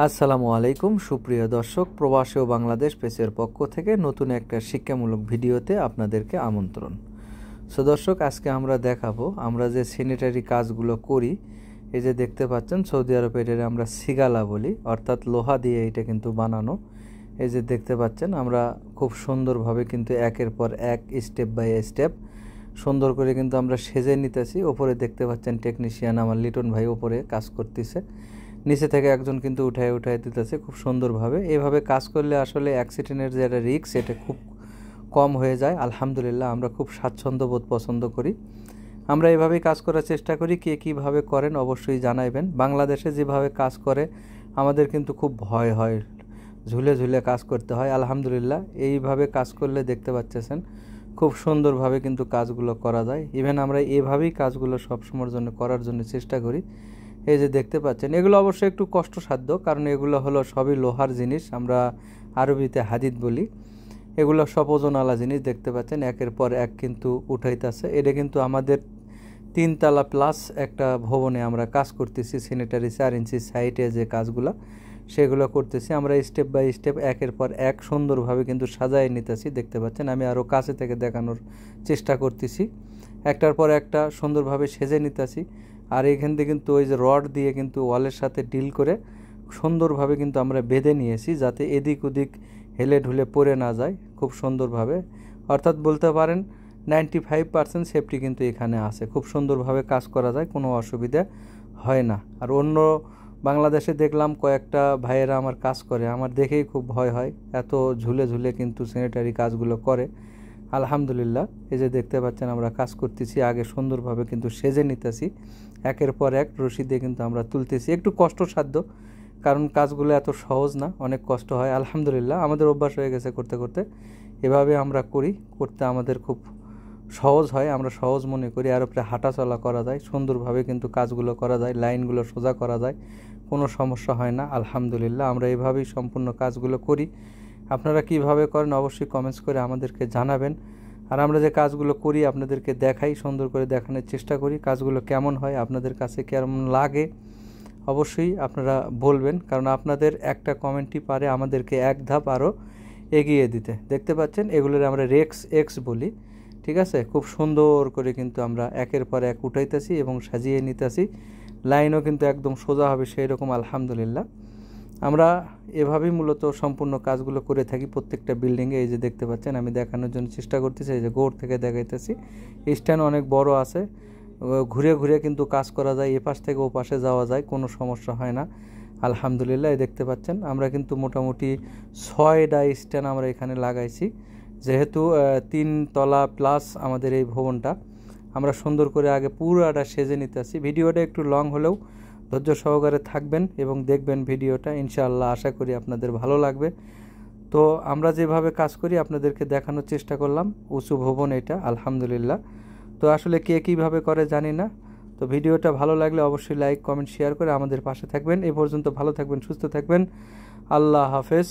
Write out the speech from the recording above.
আসসালামু আলাইকুম সুপ্রিয় দর্শক, প্রবাসী ও বাংলাদেশ পেজের পক্ষ থেকে নতুন একটা শিক্ষামূলক ভিডিওতে আপনাদেরকে আমন্ত্রণ। দর্শক, আজকে আমরা দেখাবো আমরা যে স্যানিটারি কাজগুলো করি। এই যে দেখতে পাচ্ছেন, সৌদি আরবের আমরা সিগালা বলি, অর্থাৎ লোহা দিয়ে এটা কিন্তু বানানো। এই যে দেখতে পাচ্ছেন, আমরা খুব সুন্দরভাবে কিন্তু একের পর এক স্টেপ বাই স্টেপ সুন্দর করে কিন্তু আমরা সেজে নিতেছি। ওপরে দেখতে পাচ্ছেন টেকনিশিয়ান আমার লিটন ভাই ওপরে কাজ করতেছে, নিচে থেকে একজন কিন্তু উঠায় দিতেছে খুব সুন্দরভাবে। এইভাবে কাজ করলে আসলে অ্যাক্সিডেন্টের যে একটা রিস্ক সেটা খুব কম হয়ে যায়। আলহামদুলিল্লাহ, আমরা খুব স্বাচ্ছন্দ্য বোধ পছন্দ করি। আমরা এভাবেই কাজ করার চেষ্টা করি। কে কীভাবে করেন অবশ্যই জানাইবেন। বাংলাদেশে যেভাবে কাজ করে আমাদের কিন্তু খুব ভয় হয়, ঝুলে ঝুলে কাজ করতে হয়। আলহামদুলিল্লাহ, এইভাবে কাজ করলে দেখতে পাচ্ছেন খুব সুন্দরভাবে কিন্তু কাজগুলো করা যায়। ইভেন আমরা এভাবেই কাজগুলো সবসময়ের জন্য করার জন্য চেষ্টা করি। এই যে দেখতে পাচ্ছেন, এগুলো অবশ্যই একটু কষ্টসাধ্য, কারণ এগুলো হলো সবই লোহার জিনিস, আমরা আরবিতে হাদিদ বলি। এগুলো সব ওজনওয়ালা জিনিস। দেখতে পাচ্ছেন একের পর এক কিন্তু উঠাইতেছে। এটা কিন্তু আমাদের 3 তলা প্লাস একটা ভবনে আমরা কাজ করতেছি। স্যানিটারি 4 ইঞ্চি সাইডে যে কাজগুলো সেগুলো করতেছি আমরা স্টেপ বাই স্টেপ, একের পর এক সুন্দরভাবে কিন্তু সাজায় নিতেছি। দেখতে পাচ্ছেন, আমি আরও কাছে থেকে দেখানোর চেষ্টা করতেছি। একটার পর একটা সুন্দরভাবে সেজে নিতেছি। আর এইখান থেকে কিন্তু ওই যে রড দিয়ে কিন্তু ওয়ালের সাথে ডিল করে সুন্দরভাবে কিন্তু আমরা বেঁধে নিয়েছি, যাতে এদিক ওদিক হেলে ঢুলে পড়ে না যায় খুব সুন্দরভাবে। অর্থাৎ বলতে পারেন 95% সেফটি কিন্তু এখানে আছে। খুব সুন্দরভাবে কাজ করা যায়, কোনো অসুবিধা হয় না। আর অন্য বাংলাদেশে দেখলাম কয়েকটা ভাইয়েরা আমার কাজ করে, আমার দেখেই খুব ভয় হয়, এত ঝুলে ঝুলে কিন্তু স্যানিটারি কাজগুলো করে। আলহামদুলিল্লাহ, এই যে দেখতে পাচ্ছেন আমরা কাজ করতেছি, আগে সুন্দরভাবে কিন্তু সেজে নিতেছি, একের পর এক রশি দিয়ে কিন্তু আমরা তুলতেছি। একটু কষ্টসাধ্য, কারণ কাজগুলো এত সহজ না, অনেক কষ্ট হয়। আলহামদুলিল্লাহ, আমাদের অভ্যাস হয়ে গেছে করতে করতে। এভাবে আমরা করতে আমাদের খুব সহজ হয়, আমরা সহজ মনে করি। আর উপরে হাঁটা চলা করা যায়, সুন্দরভাবে কিন্তু কাজগুলো করা যায়, লাইনগুলো সোজা করা যায়, কোনো সমস্যা হয় না। আলহামদুলিল্লাহ, আমরা এভাবেই সম্পূর্ণ কাজগুলো করি। আপনারা কিভাবে করেন অবশ্যই কমেন্টস করে আমাদেরকে জানাবেন। আর আমরা যে কাজগুলো করি আপনাদেরকে দেখাই, সুন্দর করে দেখানোর চেষ্টা করি। কাজগুলো কেমন হয়, আপনাদের কাছে কেমন লাগে অবশ্যই আপনারা বলবেন, কারণ আপনাদের একটা কমেন্টই পারে আমাদেরকে এক ধাপ আরও এগিয়ে দিতে। দেখতে পাচ্ছেন এগুলোর আমরা রেক্স এক্স বলি, ঠিক আছে। খুব সুন্দর করে কিন্তু আমরা একের পর এক উঠাইতেছি এবং সাজিয়ে নিতেছি। লাইনও কিন্তু একদম সোজা হবে সেই রকম। আলহামদুলিল্লাহ, আমরা এভাবেই মূলত সম্পূর্ণ কাজগুলো করে থাকি প্রত্যেকটা বিল্ডিংয়ে। এই যে দেখতে পাচ্ছেন, আমি দেখানোর জন্য চেষ্টা করতেছি, এই যে গোড় থেকে দেখাইতেছি। স্ট্যান্ড অনেক বড় আছে, ঘুরে ঘুরে কিন্তু কাজ করা যায়, এ পাশ থেকে ও পাশে যাওয়া যায়, কোনো সমস্যা হয় না। আলহামদুলিল্লাহ, এই দেখতে পাচ্ছেন আমরা কিন্তু মোটামুটি 6টা স্ট্যান্ড আমরা এখানে লাগাইছি। যেহেতু 3 তলা প্লাস আমাদের এই ভবনটা, আমরা সুন্দর করে আগে পুরোটা সেজে নিতেছি। ভিডিওটা একটু লং হলেও ধৈর্য সহকারে থাকবেন এবং দেখবেন ভিডিওটা, ইনশাআল্লাহ আশা করি আপনাদের ভালো লাগবে। তো আমরা যেভাবে কাজ করি আপনাদেরকে দেখানোর চেষ্টা করলাম। উঁচু ভবন এটা, আলহামদুলিল্লাহ। তো আসলে কে কীভাবে করে জানি না। তো ভিডিওটা ভালো লাগলে অবশ্যই লাইক কমেন্ট শেয়ার করে আমাদের পাশে থাকবেন। এ পর্যন্ত ভালো থাকবেন, সুস্থ থাকবেন। আল্লাহ হাফেজ।